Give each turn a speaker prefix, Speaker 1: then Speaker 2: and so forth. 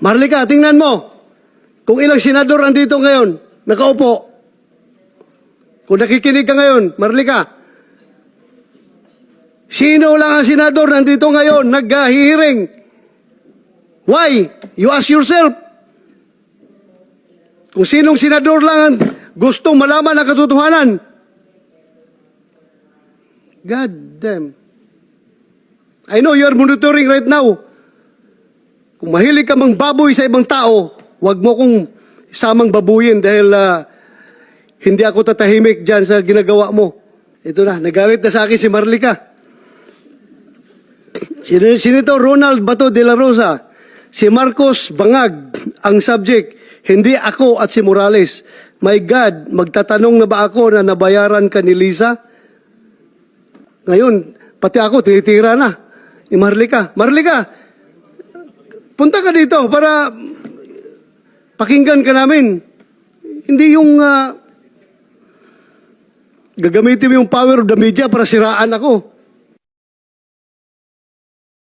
Speaker 1: Marlica, tingnan mo. Kung ilang senador andito ngayon, nakaupo. Kung nakikinig ka ngayon, Marlica, sino lang ang senador nandito ngayon, nag-hearing? Why? You ask yourself. Kung sinong senador lang ang gustong malaman ang katotohanan. God damn. I know you are monitoring right now. Kung mahilig ka mang baboy sa ibang tao, huwag mo kong samang babuyin dahil hindi ako tatahimik dyan sa ginagawa mo. Ito na, nagalit na sa akin si Marlica. Senator Ronald Bato de la Rosa, si Marcos Bangag ang subject, hindi ako at si Morales. My God, magtatanong na ba ako na nabayaran ka ni Lisa? Ngayon, pati ako, tinitira na ni Marlica. Marlica, punta ka dito para pakinggan ka namin. Hindi yung gagamitin mo yung power of the media para siraan ako.